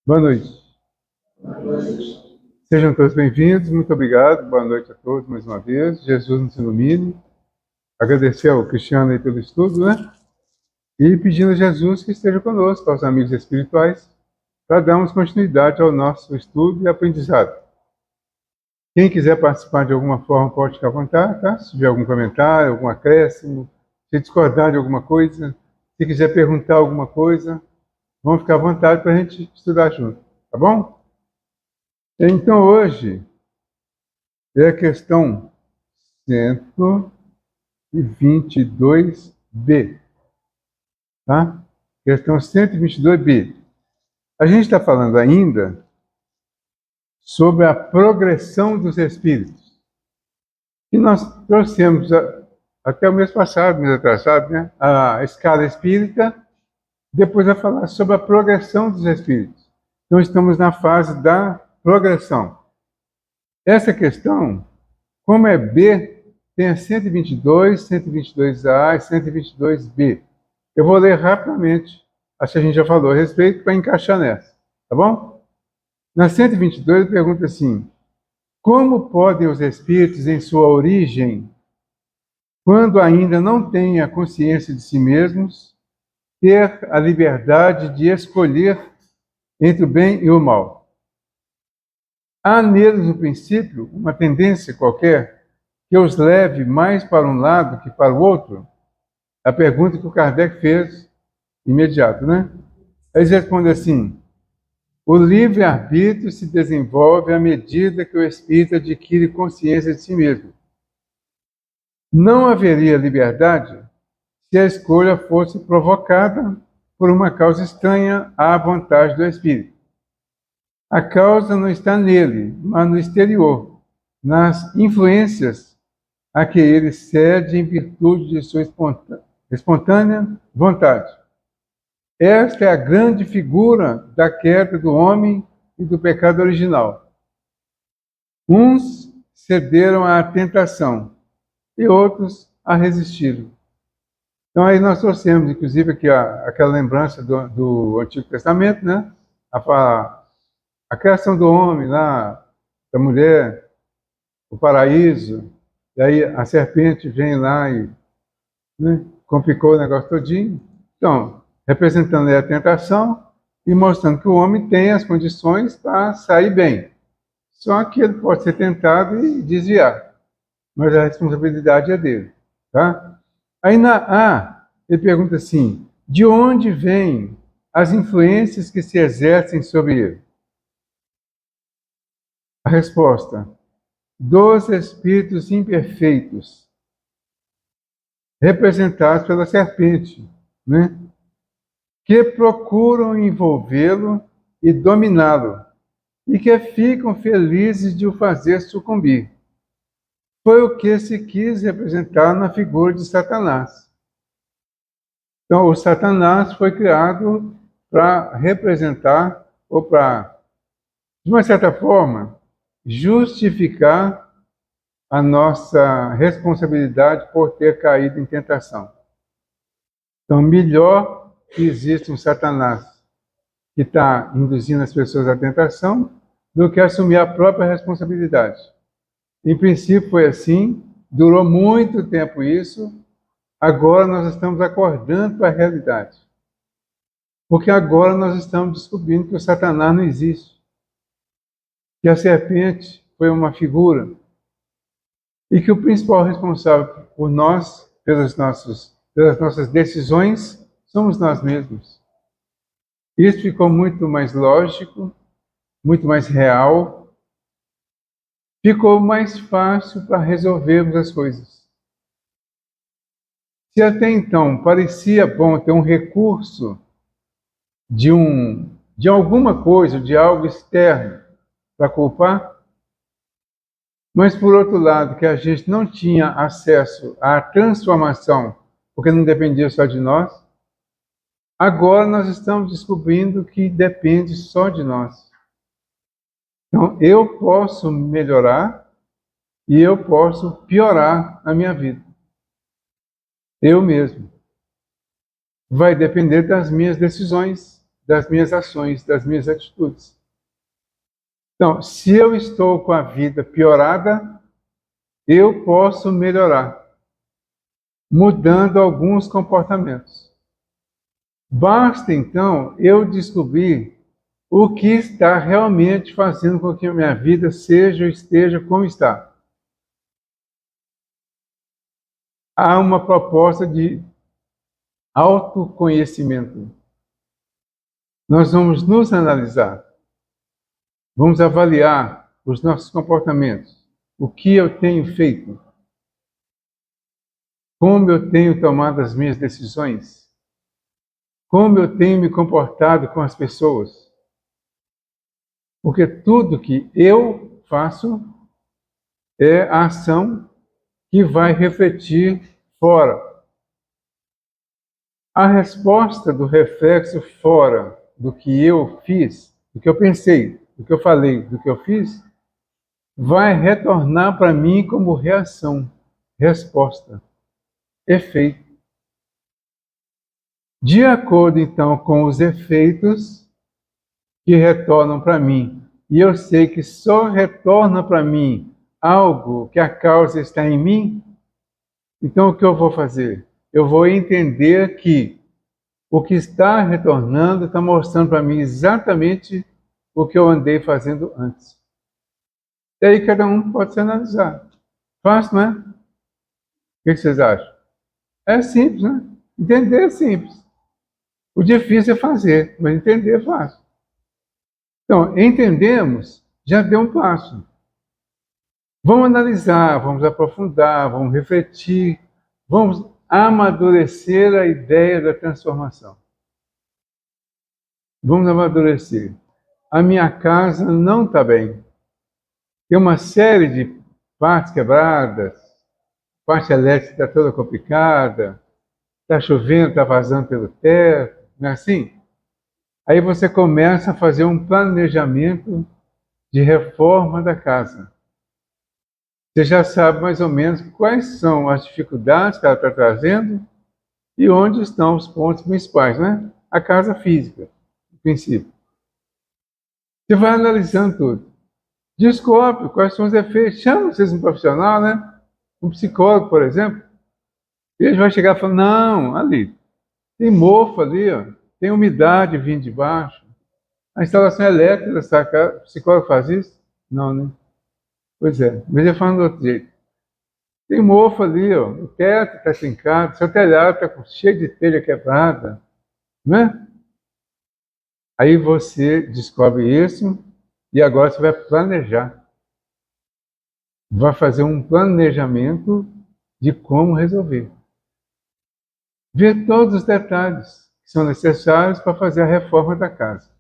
Boa noite. Sejam todos bem-vindos. Muito obrigado. Boa noite a todos mais uma vez. Jesus nos ilumine. Agradecer ao Cristiano aí pelo estudo, né? E pedindo a Jesus que esteja conosco, aos amigos espirituais, para darmos continuidade ao nosso estudo e aprendizado. Quem quiser participar de alguma forma pode ficar à vontade, tá? Se tiver algum comentário, algum acréscimo, se discordar de alguma coisa, se quiser perguntar alguma coisa, vamos ficar à vontade para a gente estudar junto, tá bom? Então hoje é a questão 122b, tá? Questão 122b. A gente está falando ainda sobre a progressão dos espíritos. E nós trouxemos até o mês passado, mês atrasado, né? A escala espírita, depois vai falar sobre a progressão dos espíritos. Então estamos na fase da progressão. Essa questão, como é B, tem a 122, 122A e 122B. Eu vou ler rapidamente, acho que a gente já falou a respeito, para encaixar nessa, tá bom? Na 122 pergunta assim: como podem os espíritos em sua origem, quando ainda não têm a consciência de si mesmos, ter a liberdade de escolher entre o bem e o mal? Há neles, no princípio, uma tendência qualquer que os leve mais para um lado que para o outro? A pergunta que o Kardec fez imediato, né? Eles respondem assim: o livre-arbítrio se desenvolve à medida que o espírito adquire consciência de si mesmo. Não haveria liberdade se a escolha fosse provocada por uma causa estranha à vontade do espírito. A causa não está nele, mas no exterior, nas influências a que ele cede em virtude de sua espontânea vontade. Esta é a grande figura da queda do homem e do pecado original. Uns cederam à tentação e outros a resistiram. Então aí nós trouxemos, inclusive, aqui aquela lembrança do Antigo Testamento, né? A criação do homem lá, da mulher, o paraíso, e aí a serpente vem lá e, né, complicou o negócio todinho. Então, representando aí a tentação e mostrando que o homem tem as condições para sair bem. Só que ele pode ser tentado e desviar, mas a responsabilidade é dele, tá? Aí na A, ele pergunta assim: de onde vêm as influências que se exercem sobre ele? A resposta: dos espíritos imperfeitos, representados pela serpente, né? Que procuram envolvê-lo e dominá-lo, e que ficam felizes de o fazer sucumbir. Foi o que se quis representar na figura de Satanás. Então, o Satanás foi criado para representar, ou para, de uma certa forma, justificar a nossa responsabilidade por ter caído em tentação. Então, melhor que existe um Satanás que está induzindo as pessoas à tentação do que assumir a própria responsabilidade. Em princípio foi assim, durou muito tempo isso, agora nós estamos acordando para a realidade. Porque agora nós estamos descobrindo que o Satanás não existe, que a serpente foi uma figura, e que o principal responsável por nós, pelas nossas decisões, somos nós mesmos. Isso ficou muito mais lógico, muito mais real, ficou mais fácil para resolvermos as coisas. Se até então parecia bom ter um recurso de alguma coisa, de algo externo para culpar, mas por outro lado, que a gente não tinha acesso à transformação, porque não dependia só de nós, agora nós estamos descobrindo que depende só de nós. Então, eu posso melhorar e eu posso piorar a minha vida. Eu mesmo. Vai depender das minhas decisões, das minhas ações, das minhas atitudes. Então, se eu estou com a vida piorada, eu posso melhorar, mudando alguns comportamentos. Basta, então, eu descobrir o que está realmente fazendo com que a minha vida seja ou esteja como está. Há uma proposta de autoconhecimento. Nós vamos nos analisar, vamos avaliar os nossos comportamentos, o que eu tenho feito, como eu tenho tomado as minhas decisões, como eu tenho me comportado com as pessoas. Porque tudo que eu faço é a ação que vai refletir fora. A resposta do reflexo fora do que eu fiz, do que eu pensei, do que eu falei, do que eu fiz, vai retornar para mim como reação, resposta, efeito. De acordo, então, com os efeitos que retornam para mim, e eu sei que só retorna para mim algo que a causa está em mim, então o que eu vou fazer? Eu vou entender que o que está retornando está mostrando para mim exatamente o que eu andei fazendo antes. E aí cada um pode se analisar. Fácil, não é? O que vocês acham? É simples, né? Entender é simples. O difícil é fazer, mas entender é fácil. Então, entendemos, já deu um passo. Vamos analisar, vamos aprofundar, vamos refletir, vamos amadurecer a ideia da transformação. Vamos amadurecer. A minha casa não está bem. Tem uma série de partes quebradas, parte elétrica está toda complicada, está chovendo, está vazando pelo teto, não é assim? Aí você começa a fazer um planejamento de reforma da casa. Você já sabe mais ou menos quais são as dificuldades que ela está trazendo e onde estão os pontos principais, né? A casa física, no princípio. Você vai analisando tudo. Descobre quais são os efeitos. Chama vocês um profissional, né? Um psicólogo, por exemplo. Ele vai chegar e falar, não, ali, tem mofo ali, ó, tem umidade vindo de baixo. A instalação elétrica, sabe? O psicólogo faz isso? Não, né? Pois é, mas ele fala do outro jeito. Tem mofo ali, ó, o teto está trincado, seu telhado está cheio de telha quebrada, né? Aí você descobre isso e agora você vai planejar. Vai fazer um planejamento de como resolver. Ver todos os detalhes que são necessários para fazer a reforma da casa.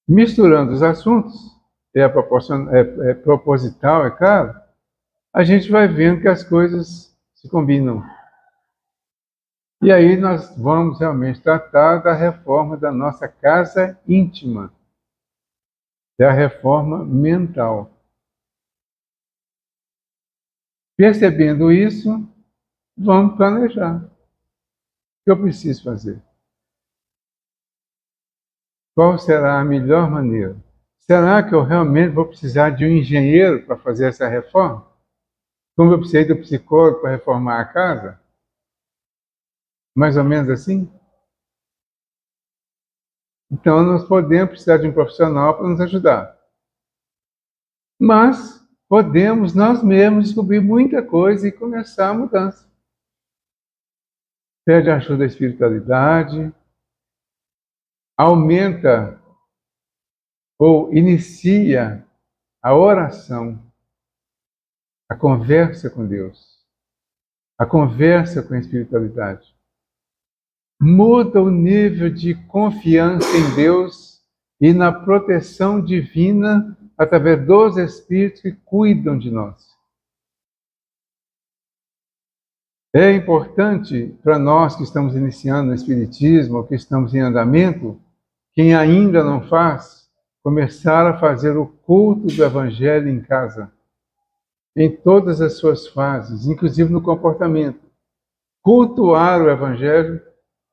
Misturando os assuntos, é proposital, é claro, a gente vai vendo que as coisas se combinam. E aí nós vamos realmente tratar da reforma da nossa casa íntima, da reforma mental. Percebendo isso, vamos planejar. O que eu preciso fazer? Qual será a melhor maneira? Será que eu realmente vou precisar de um engenheiro para fazer essa reforma? Como eu precisei do psicólogo para reformar a casa? Mais ou menos assim? Então, nós podemos precisar de um profissional para nos ajudar. Mas podemos nós mesmos descobrir muita coisa e começar a mudança. Pede ajuda da espiritualidade, aumenta ou inicia a oração, a conversa com Deus, a conversa com a espiritualidade. Muda o nível de confiança em Deus e na proteção divina através dos espíritos que cuidam de nós. É importante para nós que estamos iniciando no Espiritismo, ou que estamos em andamento, quem ainda não faz, começar a fazer o culto do Evangelho em casa, em todas as suas fases, inclusive no comportamento. Cultuar o Evangelho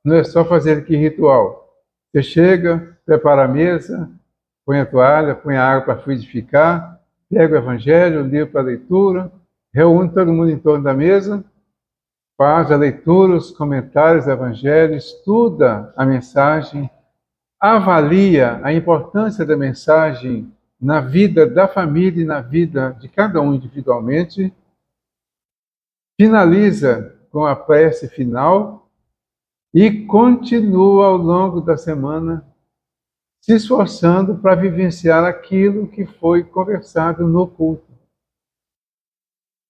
não é só fazer aqui ritual. Você chega, prepara a mesa, põe a toalha, põe a água para fluidificar, pega o evangelho, o livro para leitura, reúne todo mundo em torno da mesa, faz a leitura, os comentários do evangelho, estuda a mensagem, avalia a importância da mensagem na vida da família e na vida de cada um individualmente, finaliza com a prece final e continua ao longo da semana se esforçando para vivenciar aquilo que foi conversado no culto,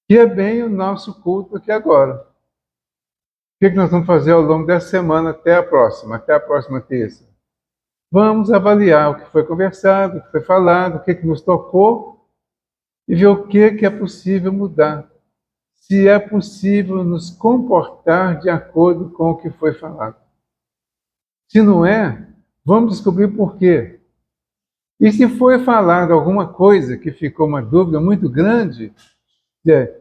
que é bem o nosso culto aqui agora. O que nós vamos fazer ao longo dessa semana até a próxima terça? Vamos avaliar o que foi conversado, o que foi falado, o que nos tocou e ver o que é possível mudar. Se é possível nos comportar de acordo com o que foi falado. Se não é, vamos descobrir por quê. E se foi falado alguma coisa que ficou uma dúvida muito grande,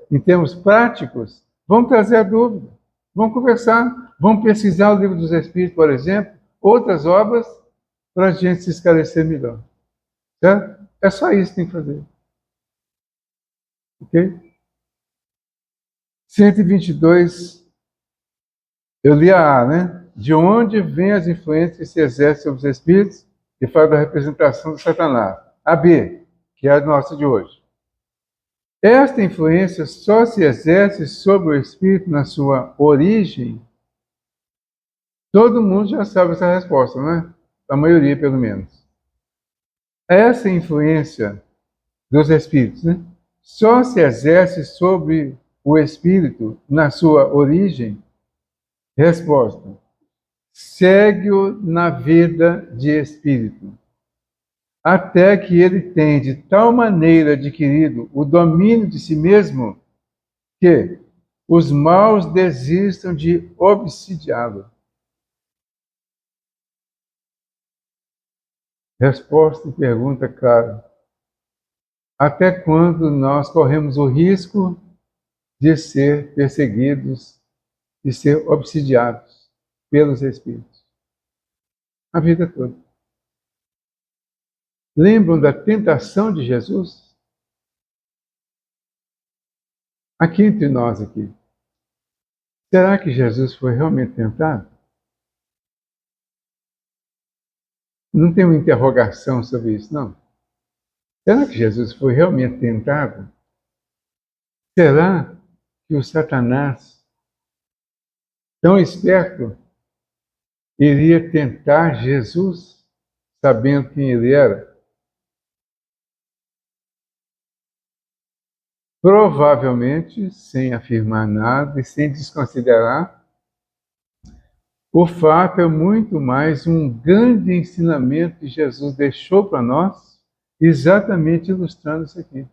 em termos práticos, vamos trazer a dúvida, vamos conversar, vamos pesquisar o Livro dos Espíritos, por exemplo, outras obras, para a gente se esclarecer melhor. Certo? É só isso que tem que fazer. Ok? 122, eu li a A, né? De onde vêm as influências que se exercem sobre os espíritos e fala da representação de Satanás. A B, que é a nossa de hoje. Esta influência só se exerce sobre o espírito na sua origem? Todo mundo já sabe essa resposta, né? A maioria, pelo menos. Essa influência dos espíritos, né? Só se exerce sobre o espírito na sua origem? Resposta: segue-o na vida de espírito, até que ele tenha de tal maneira adquirido o domínio de si mesmo que os maus desistam de obsidiá-lo. Resposta e pergunta clara: até quando nós corremos o risco de ser perseguidos, de ser obsidiados pelos espíritos? A vida toda. Lembram da tentação de Jesus? Aqui entre nós aqui. Será que Jesus foi realmente tentado? Não tem uma interrogação sobre isso, não. Será que Jesus foi realmente tentado? Será que o Satanás, tão esperto, iria tentar Jesus, sabendo quem ele era? Provavelmente, sem afirmar nada e sem desconsiderar, o fato é muito mais um grande ensinamento que Jesus deixou para nós, exatamente ilustrando isso aqui.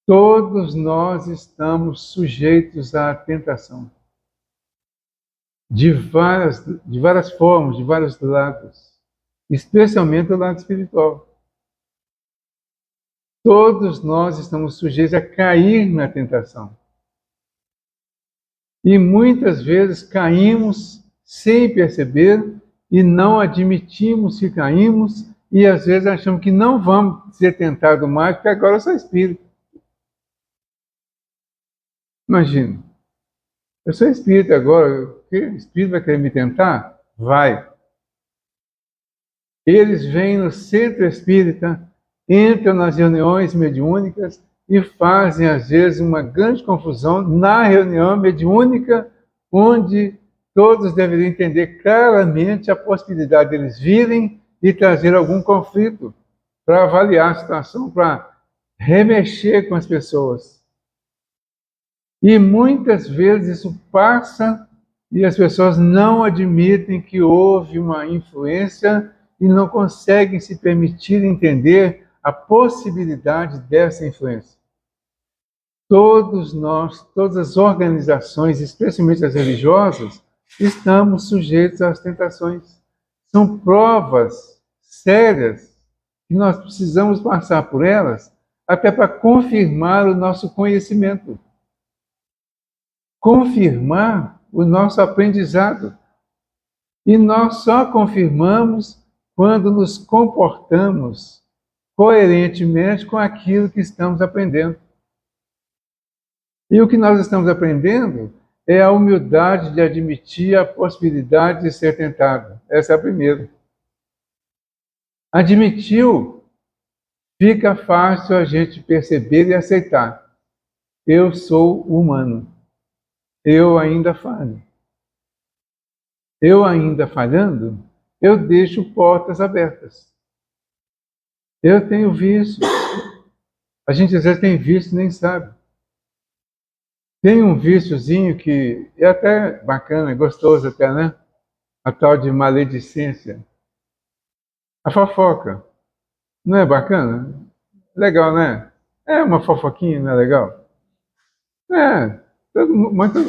Todos nós estamos sujeitos à tentação. De várias formas, de vários lados. Especialmente o lado espiritual. Todos nós estamos sujeitos a cair na tentação. E muitas vezes caímos sem perceber e não admitimos que caímos e às vezes achamos que não vamos ser tentados mais porque agora eu sou espírito. Imagina, eu sou espírita agora, o espírito vai querer me tentar? Vai. Eles vêm no centro espírita, entram nas reuniões mediúnicas e fazem, às vezes, uma grande confusão na reunião mediúnica, onde todos deveriam entender claramente a possibilidade deles virem e trazer algum conflito para avaliar a situação, para remexer com as pessoas. E muitas vezes isso passa e as pessoas não admitem que houve uma influência e não conseguem se permitir entender a possibilidade dessa influência. Todos nós, todas as organizações, especialmente as religiosas, estamos sujeitos às tentações. São provas sérias que nós precisamos passar por elas até para confirmar o nosso conhecimento. Confirmar o nosso aprendizado. E nós só confirmamos quando nos comportamos coerentemente com aquilo que estamos aprendendo. E o que nós estamos aprendendo é a humildade de admitir a possibilidade de ser tentado. Essa é a primeira. Admitiu, fica fácil a gente perceber e aceitar. Eu sou humano. Eu ainda falho. Eu ainda falhando, eu deixo portas abertas. Eu tenho vícios. A gente às vezes tem vício e nem sabe. Tem um viciozinho que é até bacana, gostoso até, né? A tal de maledicência. A fofoca. Não é bacana? Legal, né? É uma fofoquinha, não é legal? É. Muito,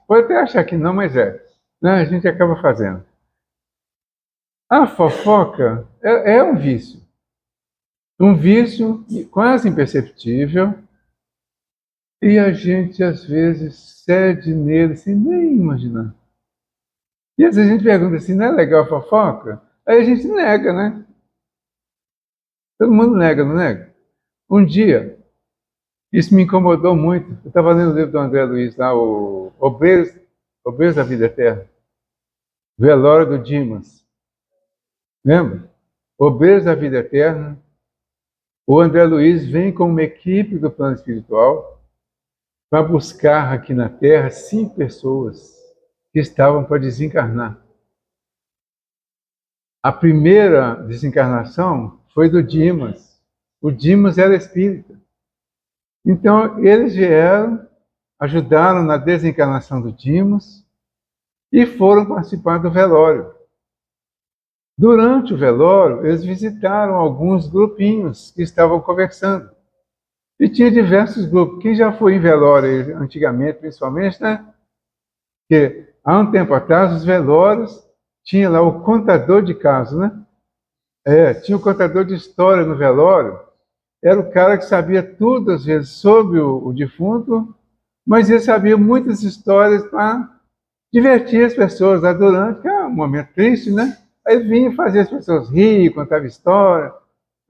pode até achar que não, mas é. Né? A gente acaba fazendo. A fofoca é um vício. Um vício quase imperceptível, e a gente às vezes cede nele sem nem imaginar. E às vezes a gente pergunta assim, não é legal a fofoca? Aí a gente nega, né? Todo mundo nega, não nega? Um dia, isso me incomodou muito. Eu estava lendo o livro do André Luiz lá, o Obreiros da Vida Eterna, Velório do Dimas. Lembra? Obreiros da Vida Eterna. O André Luiz vem com uma equipe do plano espiritual para buscar aqui na Terra 5 pessoas que estavam para desencarnar. A primeira desencarnação foi do Dimas. O Dimas era espírita. Então, eles vieram, ajudaram na desencarnação do Dimas e foram participar do velório. Durante o velório, eles visitaram alguns grupinhos que estavam conversando. E tinha diversos grupos. Quem já foi em velório antigamente, principalmente, né? Porque há um tempo atrás, os velórios, tinha lá o contador de casos, né? Tinha o contador de história no velório. Era o cara que sabia tudo, às vezes, sobre o defunto, mas ele sabia muitas histórias para divertir as pessoas lá durante, que é um momento triste, né? Aí ele vinha fazer as pessoas rir, contava história.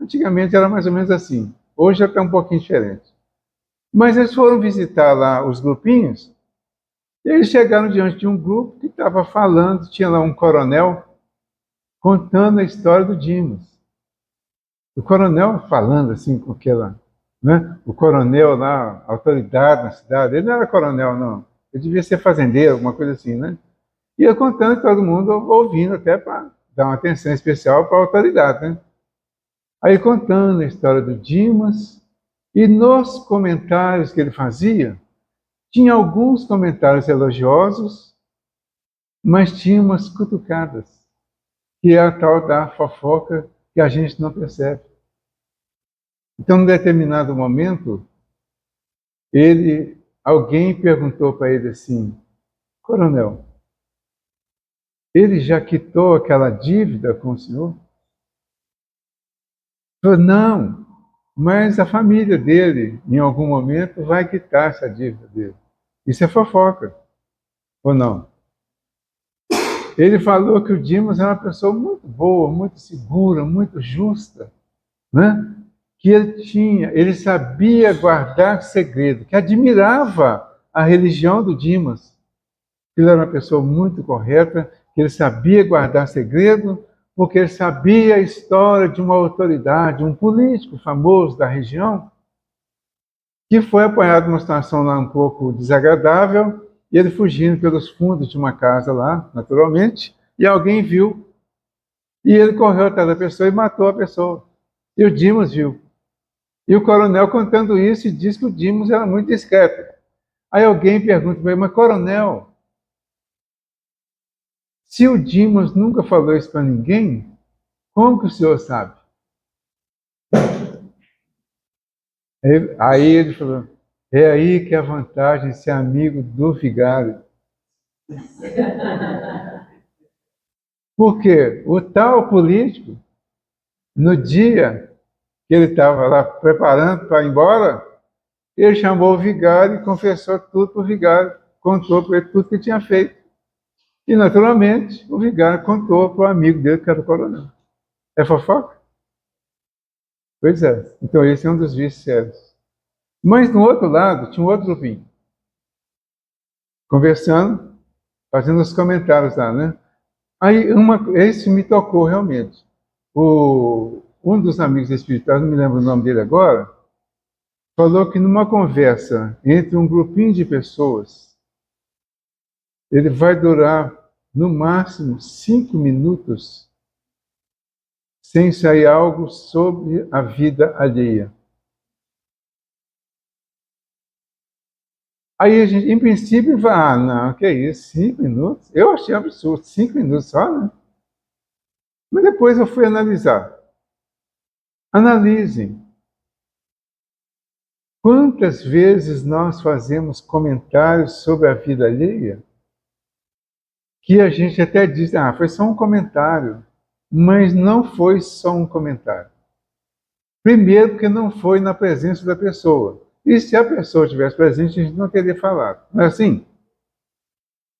Antigamente era mais ou menos assim. Hoje já está um pouquinho diferente. Mas eles foram visitar lá os grupinhos, e eles chegaram diante de um grupo que estava falando, tinha lá um coronel contando a história do Dimas. O coronel falando assim com aquela, né? O coronel lá, autoridade na cidade, ele não era coronel não, ele devia ser fazendeiro, alguma coisa assim, né? E eu contando, todo mundo ouvindo até para dar uma atenção especial para a autoridade, né? Aí contando a história do Dimas, e nos comentários que ele fazia, tinha alguns comentários elogiosos, mas tinha umas cutucadas, que é a tal da fofoca que a gente não percebe. Então, em determinado momento, alguém perguntou para ele assim, coronel, ele já quitou aquela dívida com o senhor? Ele falou, não, mas a família dele, em algum momento, vai quitar essa dívida dele. Isso é fofoca, ou não? Ele falou que o Dimas era uma pessoa muito boa, muito segura, muito justa, né? Que ele sabia guardar segredo, que admirava a religião do Dimas. Ele era uma pessoa muito correta, que ele sabia guardar segredo, porque ele sabia a história de uma autoridade, um político famoso da região, que foi apanhado numa situação lá um pouco desagradável, e ele fugindo pelos fundos de uma casa lá, naturalmente, e alguém viu, e ele correu atrás da pessoa e matou a pessoa. E o Dimas viu. E o coronel contando isso e diz que o Dimas era muito discreto. Aí alguém pergunta para ele, mas coronel, se o Dimas nunca falou isso para ninguém, como que o senhor sabe? Aí ele falou, é aí que é a vantagem de ser amigo do vigário. Porque o tal político, no dia que ele estava lá preparando para ir embora, ele chamou o vigário e confessou tudo para o vigário, contou para ele tudo que tinha feito. E, naturalmente, o vigário contou para o amigo dele que era o coronel. É fofoca? Pois é. Então, esse é um dos vícios sérios. Mas, no outro lado, tinha um outro grupinho, conversando, fazendo os comentários lá, né? Aí, esse me tocou realmente. Um dos amigos espirituais, não me lembro o nome dele agora, falou que numa conversa entre um grupinho de pessoas, ele vai durar no máximo 5 minutos sem sair algo sobre a vida alheia. Aí a gente, em princípio, vai, não, que é isso, 5 minutos? Eu achei absurdo, 5 minutos só, né? Mas depois eu fui analisar. Analisem. Quantas vezes nós fazemos comentários sobre a vida alheia que a gente até diz, foi só um comentário, mas não foi só um comentário. Primeiro, porque não foi na presença da pessoa. E se a pessoa estivesse presente, a gente não teria falado. Não é assim?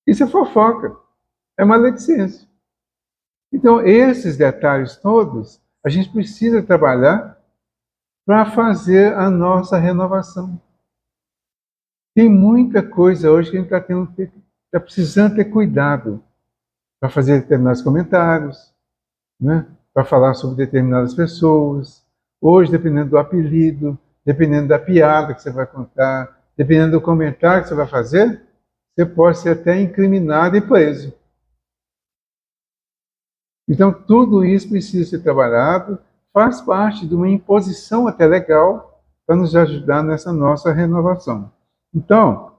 Isso é fofoca, é maledicência. Então, esses detalhes todos, a gente precisa trabalhar para fazer a nossa renovação. Tem muita coisa hoje que a gente está precisando ter cuidado para fazer determinados comentários, né? Para falar sobre determinadas pessoas. Hoje, dependendo do apelido, dependendo da piada que você vai contar, dependendo do comentário que você vai fazer, você pode ser até incriminado e preso. Então, tudo isso precisa ser trabalhado, faz parte de uma imposição até legal para nos ajudar nessa nossa renovação. Então,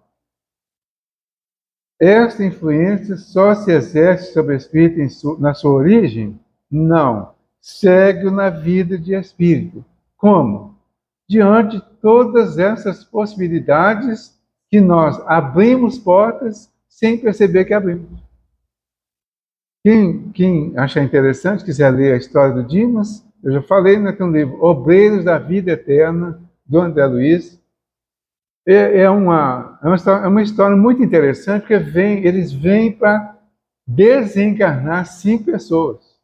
esta influência só se exerce sobre o espírito na sua origem? Não. Segue na vida de espírito. Como? Diante de todas essas possibilidades que nós abrimos portas sem perceber que abrimos. Quem achar interessante, quiser ler a história do Dimas, eu já falei, né, tem um livro, Obreiros da Vida Eterna, do André Luiz. É uma história muito interessante, porque eles vêm para desencarnar 5 pessoas.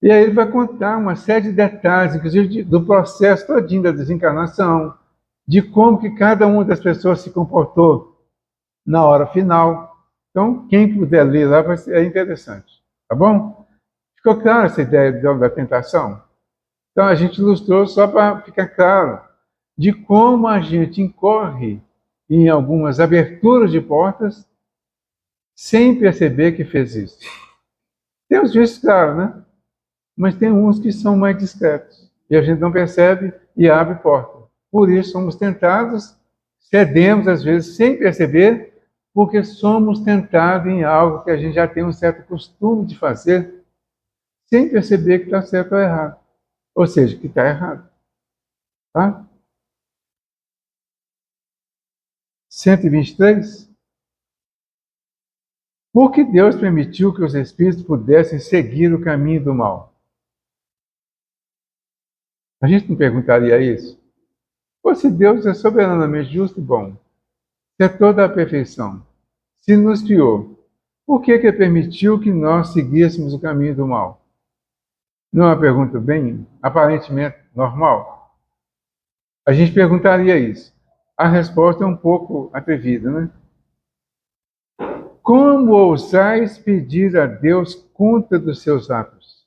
E aí ele vai contar uma série de detalhes, inclusive do processo todinho da desencarnação, de como que cada uma das pessoas se comportou na hora final. Então, quem puder ler lá é interessante. Tá bom? Ficou claro essa ideia da tentação? Então, a gente ilustrou só para ficar claro de como a gente incorre em algumas aberturas de portas sem perceber que fez isso. Tem os vícios, claro, né? Mas tem uns que são mais discretos. E a gente não percebe e abre porta. Por isso somos tentados, cedemos às vezes sem perceber, porque somos tentados em algo que a gente já tem um certo costume de fazer, sem perceber que está certo ou errado. Ou seja, que está errado. Tá? 123. Por que Deus permitiu que os espíritos pudessem seguir o caminho do mal? A gente não perguntaria isso? Ou se Deus é soberanamente justo e bom, se é toda a perfeição, se nos criou, por que permitiu que nós seguíssemos o caminho do mal? Não é uma pergunta bem, aparentemente, normal? A gente perguntaria isso. A resposta é um pouco atrevida, né? Como ousais pedir a Deus conta dos seus atos?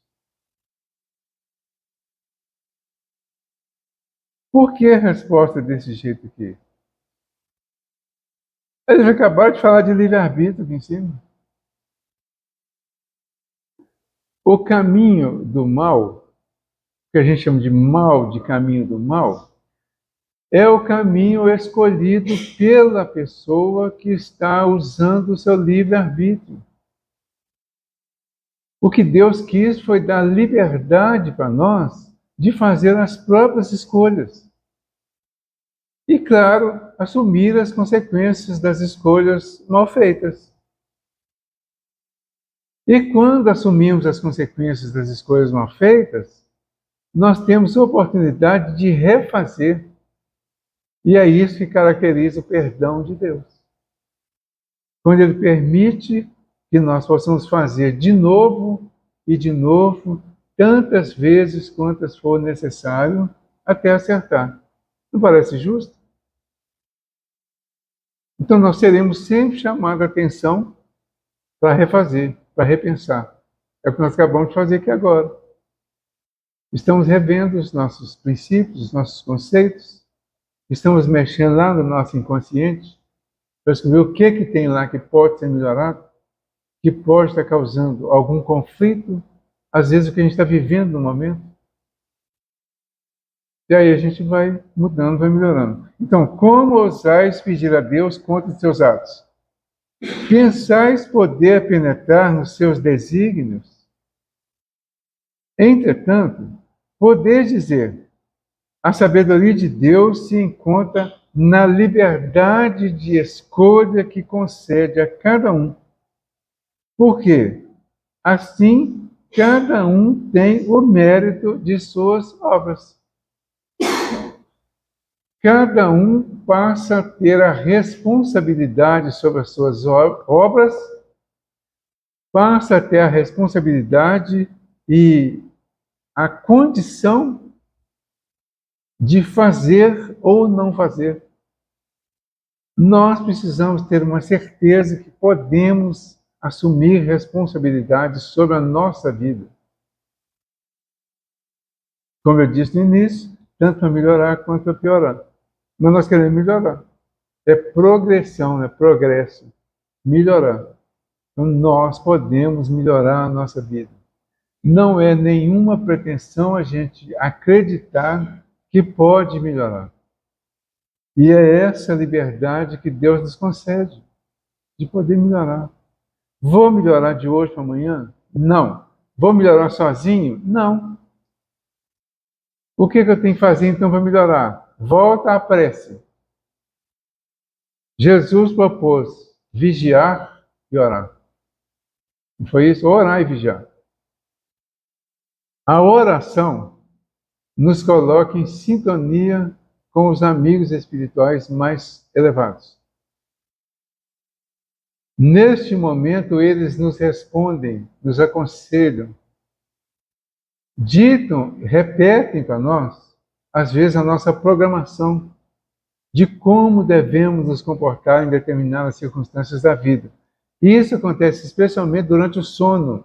Por que a resposta desse jeito aqui? Eles acabaram de falar de livre-arbítrio aqui em cima. O caminho do mal, que a gente chama de mal, de caminho do mal, é o caminho escolhido pela pessoa que está usando o seu livre-arbítrio. O que Deus quis foi dar liberdade para nós de fazer as próprias escolhas. E, claro, assumir as consequências das escolhas mal feitas. E quando assumimos as consequências das escolhas mal feitas, nós temos a oportunidade de refazer. E é isso que caracteriza o perdão de Deus. Quando Ele permite que nós possamos fazer de novo e de novo, tantas vezes quantas for necessário, até acertar. Não parece justo? Então nós seremos sempre chamados a atenção para refazer, para repensar. É o que nós acabamos de fazer aqui agora. Estamos revendo os nossos princípios, os nossos conceitos, estamos mexendo lá no nosso inconsciente para descobrir o que tem lá que pode ser melhorado, que pode estar causando algum conflito, às vezes o que a gente está vivendo no momento. E aí a gente vai mudando, vai melhorando. Então, como ousais pedir a Deus contra os seus atos? Pensais poder penetrar nos seus desígnios? Entretanto, poder dizer, a sabedoria de Deus se encontra na liberdade de escolha que concede a cada um. Por quê? Assim, cada um tem o mérito de suas obras. Cada um passa a ter a responsabilidade sobre as suas obras, passa a ter a responsabilidade e a condição de fazer ou não fazer. Nós precisamos ter uma certeza que podemos assumir responsabilidade sobre a nossa vida. Como eu disse no início, tanto para melhorar quanto para piorar. Mas nós queremos melhorar. É progressão, é progresso. Melhorar. Então nós podemos melhorar a nossa vida. Não é nenhuma pretensão a gente acreditar que pode melhorar. E é essa liberdade que Deus nos concede, de poder melhorar. Vou melhorar de hoje para amanhã? Não. Vou melhorar sozinho? Não. O que eu tenho que fazer então para melhorar? Volta à prece. Jesus propôs vigiar e orar. Não foi isso? Orar e vigiar. A oração nos coloca em sintonia com os amigos espirituais mais elevados. Neste momento, eles nos respondem, nos aconselham, ditam, repetem para nós, às vezes, a nossa programação de como devemos nos comportar em determinadas circunstâncias da vida. E isso acontece especialmente durante o sono.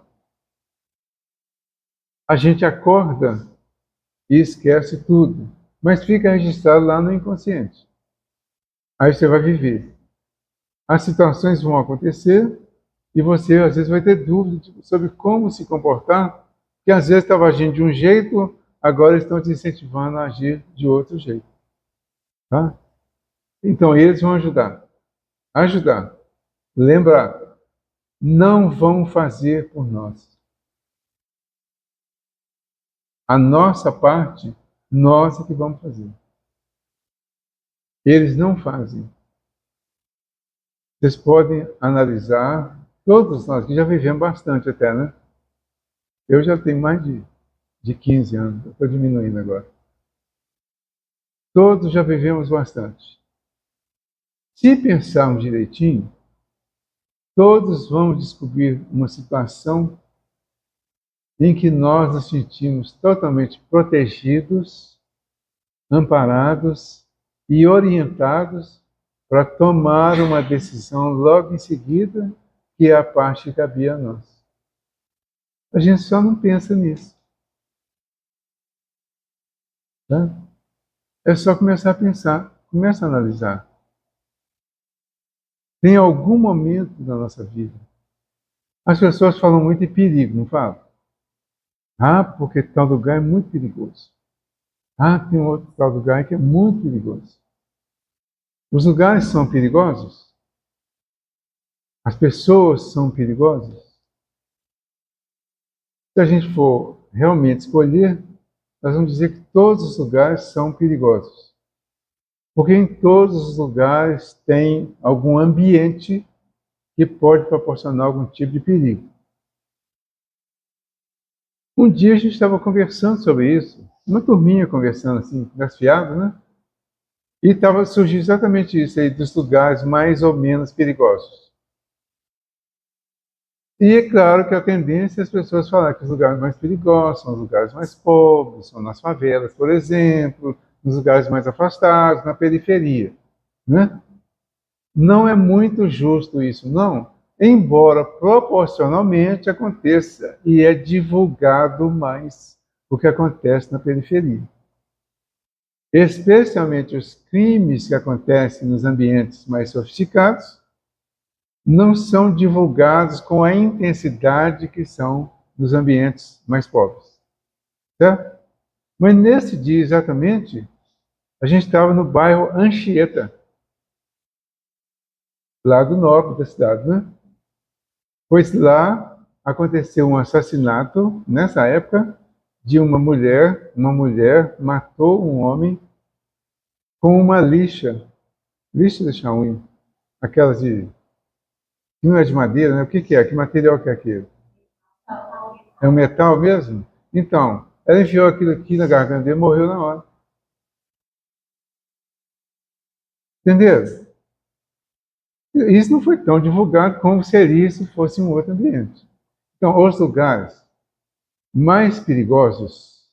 A gente acorda e esquece tudo, mas fica registrado lá no inconsciente. Aí você vai viver. As situações vão acontecer e você, às vezes, vai ter dúvidas sobre como se comportar, que às vezes estava agindo de um jeito, agora estão te incentivando a agir de outro jeito. Tá? Então, eles vão ajudar. Ajudar. Lembrar, não vão fazer por nós. A nossa parte, nós é que vamos fazer. Eles não fazem. Vocês podem analisar, todos nós que já vivemos bastante até, né? Eu já tenho mais de 15 anos, estou diminuindo agora. Todos já vivemos bastante. Se pensarmos direitinho, todos vamos descobrir uma situação em que nós nos sentimos totalmente protegidos, amparados e orientados para tomar uma decisão logo em seguida, que é a parte que cabia a nós. A gente só não pensa nisso. Tá? É só começar a pensar, começa a analisar. Tem algum momento da nossa vida. As pessoas falam muito em perigo, não falam? Ah, porque tal lugar é muito perigoso. Ah, tem outro tal lugar que é muito perigoso. Os lugares são perigosos? As pessoas são perigosas? Se a gente for realmente escolher, nós vamos dizer que todos os lugares são perigosos. Porque em todos os lugares tem algum ambiente que pode proporcionar algum tipo de perigo. Um dia a gente estava conversando sobre isso, uma turminha conversando assim, conversa né? E estava surgindo exatamente isso aí, dos lugares mais ou menos perigosos. E é claro que a tendência é as pessoas falarem que os lugares mais perigosos são os lugares mais pobres, são nas favelas, por exemplo, nos lugares mais afastados, na periferia, né? Não é muito justo isso, não. Embora proporcionalmente aconteça e é divulgado mais o que acontece na periferia. Especialmente os crimes que acontecem nos ambientes mais sofisticados não são divulgados com a intensidade que são nos ambientes mais pobres. Certo? Mas nesse dia exatamente, a gente estava no bairro Anchieta, lá do norte da cidade, né? Pois lá aconteceu um assassinato, nessa época, de uma mulher. Uma mulher matou um homem com uma lixa de chauí, aquelas de... não é de madeira, né? O que é? Que material que é aquele? É um metal mesmo? Então, ela enfiou aquilo aqui na garganta dele e morreu na hora. Entenderam? Isso não foi tão divulgado como seria se fosse um outro ambiente. Então, os lugares mais perigosos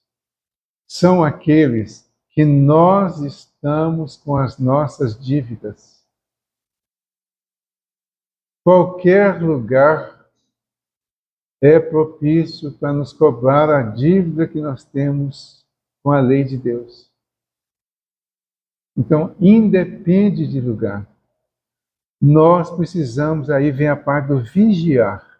são aqueles que nós estamos com as nossas dívidas. Qualquer lugar é propício para nos cobrar a dívida que nós temos com a lei de Deus. Então, independe de lugar. Nós precisamos, aí vem a parte do vigiar.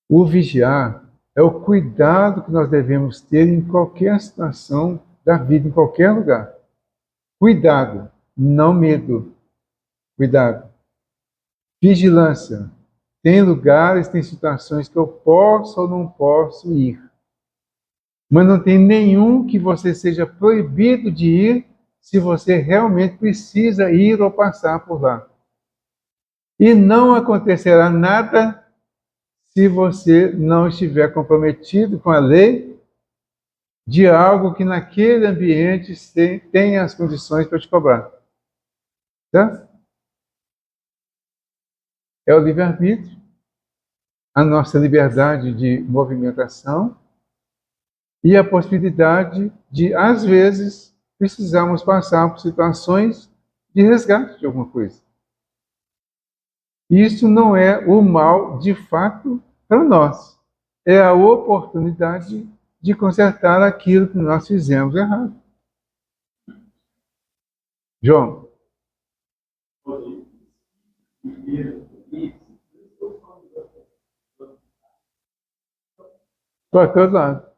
O vigiar é o cuidado que nós devemos ter em qualquer situação da vida, em qualquer lugar. Cuidado, não medo. Cuidado. Vigilância. Tem lugares, tem situações que eu posso ou não posso ir. Mas não tem nenhum que você seja proibido de ir se você realmente precisa ir ou passar por lá. E não acontecerá nada se você não estiver comprometido com a lei de algo que naquele ambiente tem as condições para te cobrar. Tá? É o livre-arbítrio, a nossa liberdade de movimentação e a possibilidade de, às vezes, precisarmos passar por situações de resgate de alguma coisa. Isso não é o mal, de fato, para nós. É a oportunidade de consertar aquilo que nós fizemos errado. João. Para todo lado.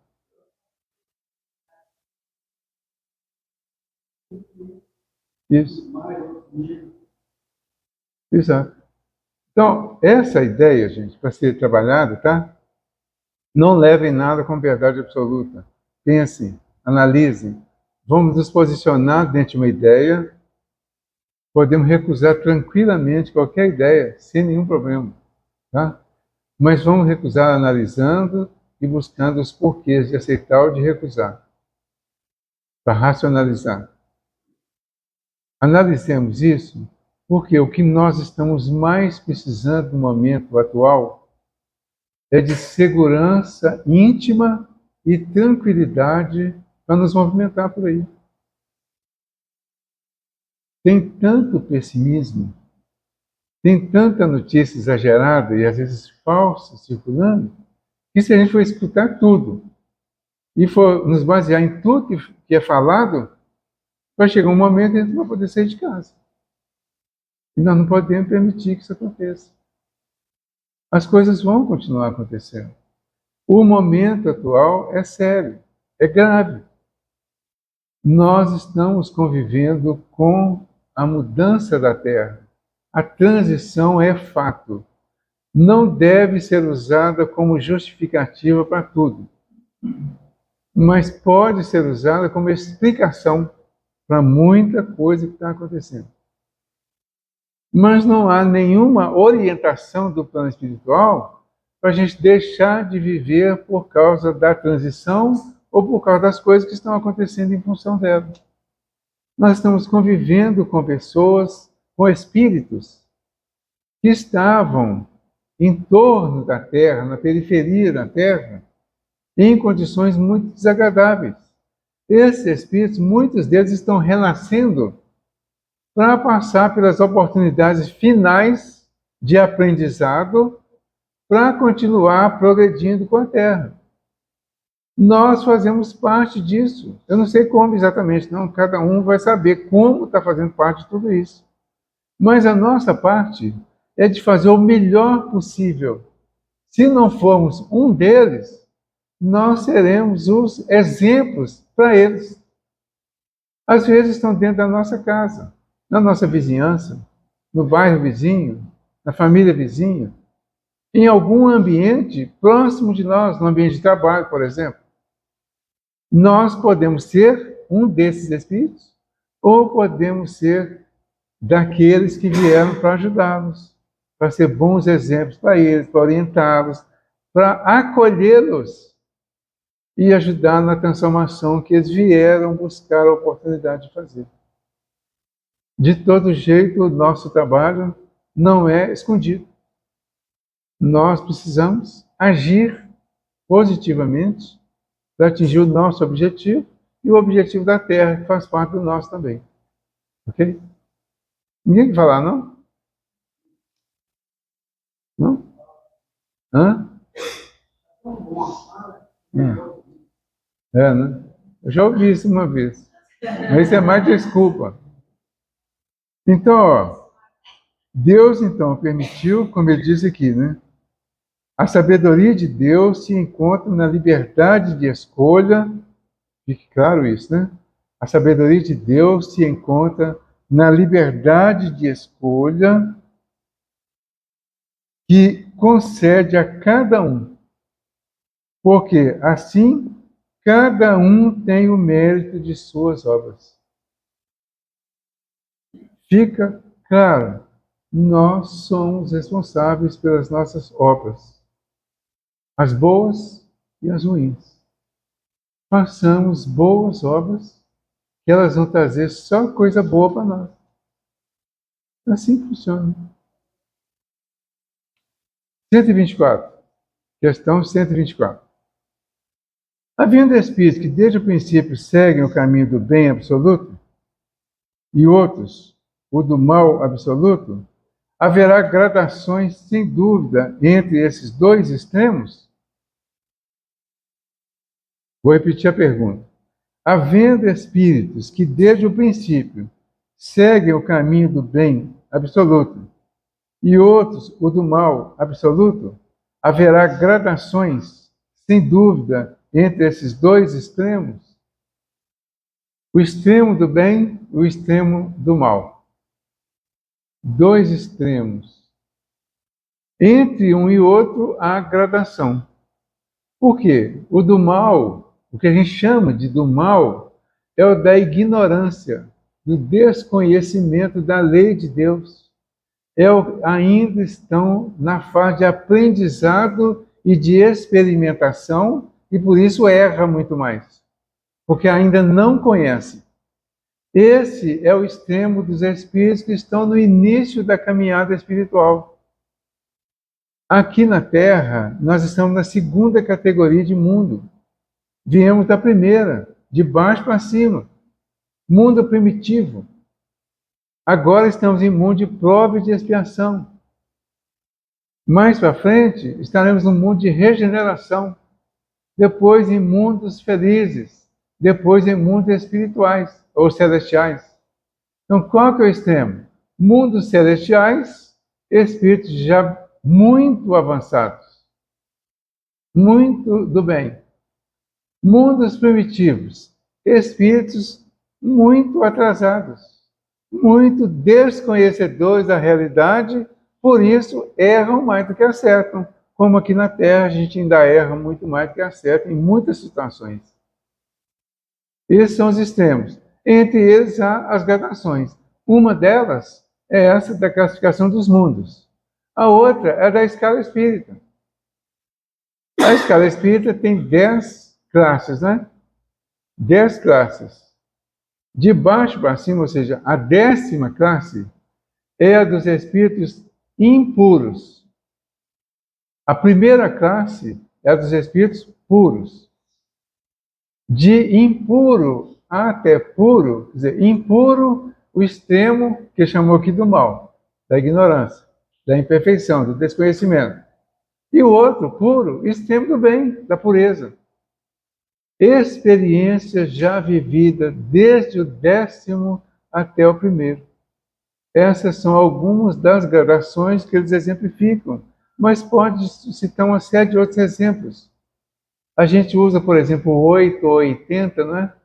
Isso. Exato. Então, essa ideia, gente, para ser trabalhada, tá? Não levem nada como verdade absoluta. Pensem, analisem. Vamos nos posicionar dentro de uma ideia. Podemos recusar tranquilamente qualquer ideia, sem nenhum problema. Tá? Mas vamos recusar analisando e buscando os porquês de aceitar ou de recusar. Para racionalizar. Analisemos isso, porque o que nós estamos mais precisando no momento atual é de segurança íntima e tranquilidade para nos movimentar por aí. Tem tanto pessimismo, tem tanta notícia exagerada e às vezes falsa circulando, que se a gente for escutar tudo e for nos basear em tudo que é falado, vai chegar um momento que a gente não vai poder sair de casa. E nós não podemos permitir que isso aconteça. As coisas vão continuar acontecendo. O momento atual é sério, é grave. Nós estamos convivendo com a mudança da Terra. A transição é fato. Não deve ser usada como justificativa para tudo, mas pode ser usada como explicação para muita coisa que está acontecendo. Mas não há nenhuma orientação do plano espiritual para a gente deixar de viver por causa da transição ou por causa das coisas que estão acontecendo em função dela. Nós estamos convivendo com pessoas, com espíritos, que estavam em torno da Terra, na periferia da Terra, em condições muito desagradáveis. Esses espíritos, muitos deles estão renascendo para passar pelas oportunidades finais de aprendizado para continuar progredindo com a Terra. Nós fazemos parte disso. Eu não sei como exatamente, não. Cada um vai saber como está fazendo parte de tudo isso. Mas a nossa parte é de fazer o melhor possível. Se não formos um deles, nós seremos os exemplos para eles. Às vezes estão dentro da nossa casa, na nossa vizinhança, no bairro vizinho, na família vizinha, em algum ambiente próximo de nós, no ambiente de trabalho, por exemplo. Nós podemos ser um desses espíritos ou podemos ser daqueles que vieram para ajudá-los, para ser bons exemplos para eles, para orientá-los, para acolhê-los e ajudar na transformação que eles vieram buscar a oportunidade de fazer. De todo jeito, o nosso trabalho não é escondido. Nós precisamos agir positivamente para atingir o nosso objetivo e o objetivo da Terra, que faz parte do nosso também. Ok? Ninguém quer falar, não? Não? Hã? Né? Eu já ouvi isso uma vez. Mas isso é mais desculpa. Então, ó, Deus, então, permitiu, como ele diz aqui, né? A sabedoria de Deus se encontra na liberdade de escolha. Fique claro isso, né? A sabedoria de Deus se encontra na liberdade de escolha que concede a cada um. Porque, assim, cada um tem o mérito de suas obras. Fica claro, nós somos responsáveis pelas nossas obras, as boas e as ruins. Façamos boas obras, que elas vão trazer só coisa boa para nós. Assim funciona. 124. Questão 124. Havendo espíritos que desde o princípio seguem o caminho do bem absoluto, e outros o do mal absoluto, haverá gradações, sem dúvida, entre esses dois extremos? Vou repetir a pergunta. Havendo espíritos que desde o princípio seguem o caminho do bem absoluto e outros o do mal absoluto, haverá gradações, sem dúvida, entre esses dois extremos? O extremo do bem e o extremo do mal. Dois extremos. Entre um e outro há gradação. Por quê? O do mal, o que a gente chama de do mal, é o da ignorância, do desconhecimento da lei de Deus. Ainda estão na fase de aprendizado e de experimentação e por isso erra muito mais, porque ainda não conhece. Esse é o extremo dos espíritos que estão no início da caminhada espiritual. Aqui na Terra, nós estamos na segunda categoria de mundo. Viemos da primeira, de baixo para cima. Mundo primitivo. Agora estamos em mundo de prova e de expiação. Mais para frente, estaremos no mundo de regeneração. Depois em mundos felizes. Depois em mundos espirituais ou celestiais. Então, qual que é o extremo? Mundos celestiais, espíritos já muito avançados. Muito do bem. Mundos primitivos, espíritos muito atrasados, muito desconhecedores da realidade, por isso erram mais do que acertam. Como aqui na Terra a gente ainda erra muito mais do que acerta em muitas situações. Esses são os extremos. Entre eles há as gradações. Uma delas é essa da classificação dos mundos. A outra é da escala espírita. A escala espírita tem 10 classes, né? 10 classes. De baixo para cima, ou seja, a 10ª classe é a dos espíritos impuros. A primeira classe é a dos espíritos puros. De impuro até puro, quer dizer, impuro, o extremo que chamou aqui do mal, da ignorância, da imperfeição, do desconhecimento. E o outro, puro, extremo do bem, da pureza. Experiência já vivida desde o 10º até o 1º. Essas são algumas das gradações que eles exemplificam, mas pode citar uma série de outros exemplos. A gente usa, por exemplo, 8 ou 80, não é?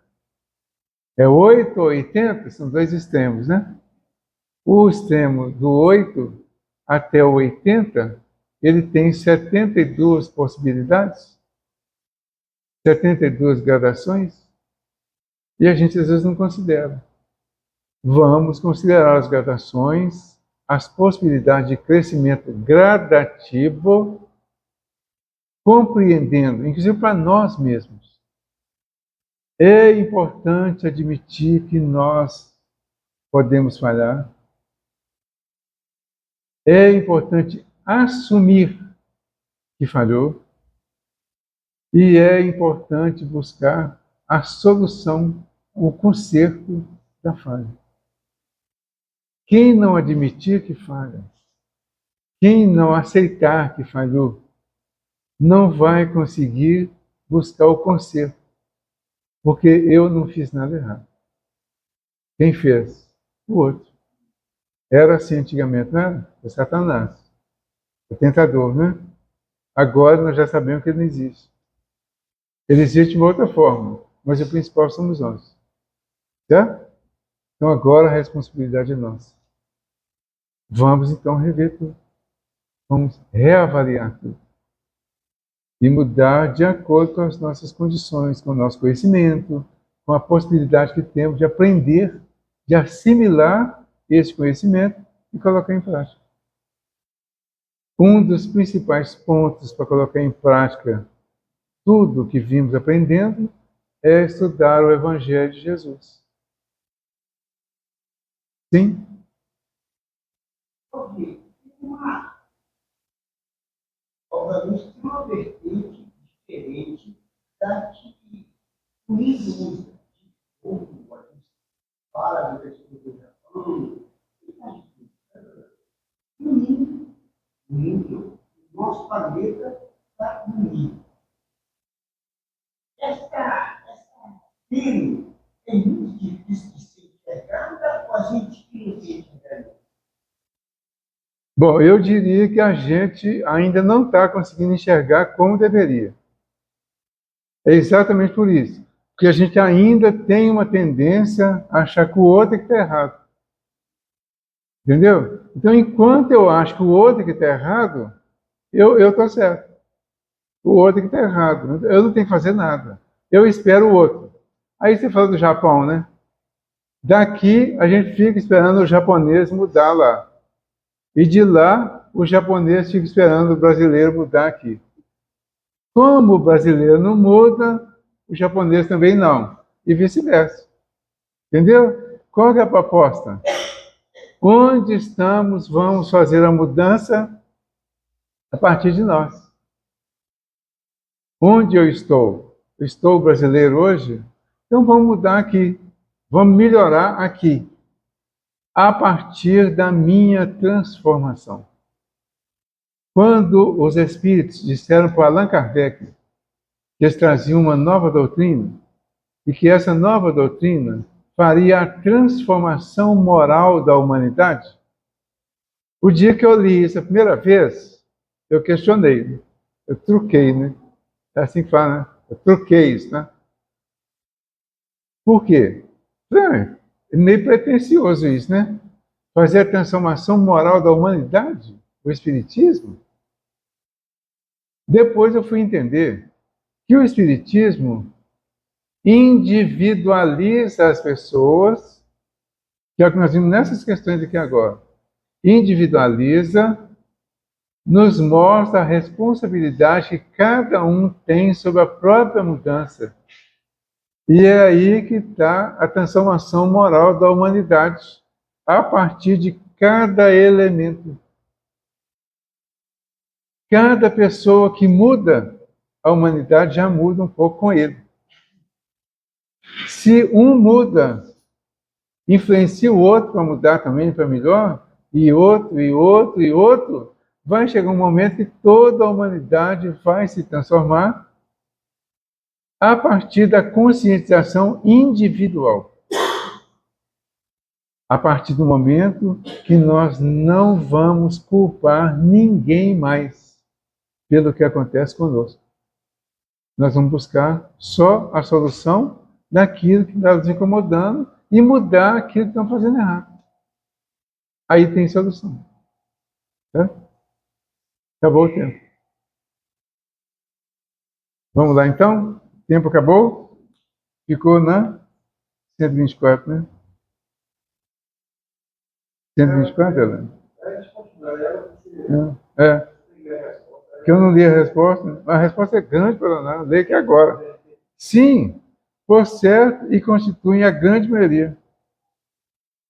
É 8 ou 80, são dois extremos, né? O extremo do 8 até o 80, ele tem 72 possibilidades, 72 gradações, e a gente às vezes não considera. Vamos considerar as gradações, as possibilidades de crescimento gradativo, compreendendo, inclusive para nós mesmos. É importante admitir que nós podemos falhar. É importante assumir que falhou. E é importante buscar a solução, o conserto da falha. Quem não admitir que falha, quem não aceitar que falhou, não vai conseguir buscar o conserto, porque eu não fiz nada errado. Quem fez? O outro. Era assim antigamente, não era? O Satanás, o tentador, né? Agora nós já sabemos que ele não existe. Ele existe de uma outra forma, mas o principal somos nós. Certo? Então agora a responsabilidade é nossa. Vamos então rever tudo. Vamos reavaliar tudo. E mudar de acordo com as nossas condições, com o nosso conhecimento, com a possibilidade que temos de aprender, de assimilar esse conhecimento e colocar em prática. Um dos principais pontos para colocar em prática tudo o que vimos aprendendo é estudar o Evangelho de Jesus. Sim? Ok. Obviamente tem uma vertente diferente da que o livro usa. Como a gente fala da questão do Japão, o nosso planeta está unido. Essa filme é muito difícil de ser enxergada ou a gente que não se enxerga? Bom, eu diria que a gente ainda não está conseguindo enxergar como deveria. É exatamente por isso. Porque a gente ainda tem uma tendência a achar que o outro é que está errado. Entendeu? Então, enquanto eu acho que o outro é que está errado, eu estou certo. O outro é que está errado. Eu não tenho que fazer nada. Eu espero o outro. Aí você fala do Japão, né? Daqui a gente fica esperando o japonês mudar lá. E de lá, o japonês fica esperando o brasileiro mudar aqui. Como o brasileiro não muda, o japonês também não. E vice-versa. Entendeu? Qual é a proposta? Onde estamos, vamos fazer a mudança a partir de nós. Onde eu estou? Eu estou brasileiro hoje? Então vamos mudar aqui. Vamos melhorar aqui. A partir da minha transformação. Quando os espíritos disseram para Allan Kardec que eles traziam uma nova doutrina, e que essa nova doutrina faria a transformação moral da humanidade, o dia que eu li isso a primeira vez, eu questionei, eu truquei, né? É assim que fala, né? Eu truquei isso, né? Por quê? É meio pretencioso isso, né? Fazer a transformação moral da humanidade, o Espiritismo. Depois eu fui entender que o Espiritismo individualiza as pessoas, que é o que nós vimos nessas questões aqui agora. Individualiza, nos mostra a responsabilidade que cada um tem sobre a própria mudança. E é aí que está a transformação moral da humanidade, a partir de cada elemento. Cada pessoa que muda, a humanidade já muda um pouco com ele. Se um muda, influencia o outro para mudar também para melhor, e outro, e outro, e outro, vai chegar um momento que toda a humanidade vai se transformar a partir da conscientização individual. A partir do momento que nós não vamos culpar ninguém mais pelo que acontece conosco. Nós vamos buscar só a solução daquilo que está nos incomodando e mudar aquilo que estão fazendo errado. Aí tem solução. Tá? Acabou o tempo. Vamos lá então? O tempo acabou? Ficou na 124, né? 124, Helena? É. Que eu não li a resposta. A resposta é grande para nada. Leia aqui agora. Sim, por certo, e constituem a grande maioria.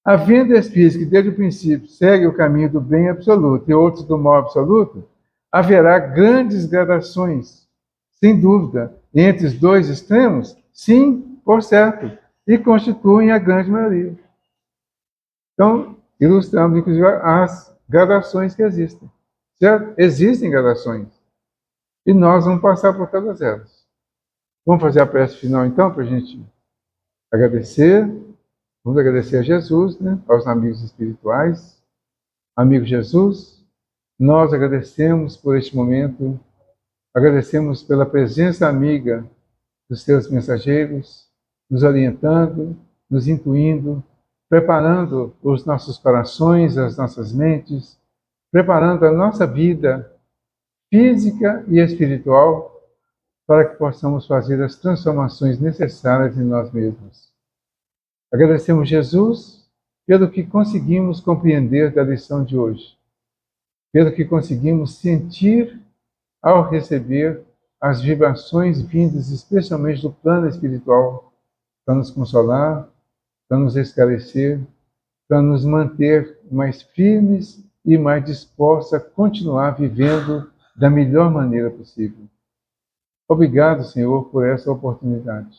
Havendo espíritos que desde o princípio seguem o caminho do bem absoluto e outros do mal absoluto, haverá grandes gradações, sem dúvida, entre os dois extremos, sim, por certo, e constituem a grande maioria. Então, ilustramos, inclusive, as gradações que existem. Certo? Existem gradações. E nós vamos passar por todas elas. Vamos fazer a prece final, então, para a gente agradecer. Vamos agradecer a Jesus, né? Aos amigos espirituais. Amigo Jesus, nós agradecemos por este momento, agradecemos pela presença amiga dos teus mensageiros, nos orientando, nos intuindo, preparando os nossos corações, as nossas mentes, preparando a nossa vida física e espiritual para que possamos fazer as transformações necessárias em nós mesmos. Agradecemos Jesus pelo que conseguimos compreender da lição de hoje, pelo que conseguimos sentir ao receber as vibrações vindas especialmente do plano espiritual para nos consolar, para nos esclarecer, para nos manter mais firmes e mais dispostos a continuar vivendo da melhor maneira possível. Obrigado, Senhor, por essa oportunidade.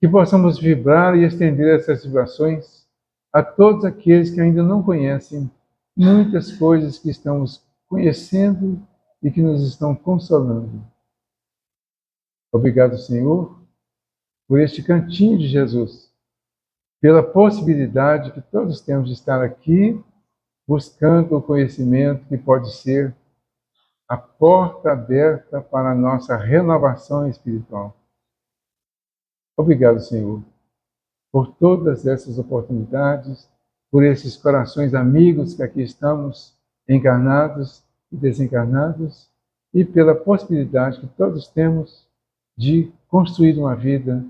Que possamos vibrar e estender essas vibrações a todos aqueles que ainda não conhecem muitas coisas que estamos conhecendo e que nos estão consolando. Obrigado, Senhor, por este cantinho de Jesus, pela possibilidade que todos temos de estar aqui buscando o conhecimento que pode ser a porta aberta para a nossa renovação espiritual. Obrigado, Senhor, por todas essas oportunidades, por esses corações amigos que aqui estamos, encarnados e desencarnados, e pela possibilidade que todos temos de construir uma vida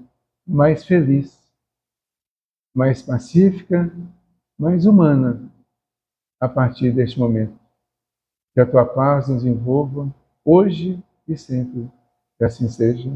mais feliz, mais pacífica, mais humana, a partir deste momento. Que a tua paz nos envolva, hoje e sempre. Que assim seja.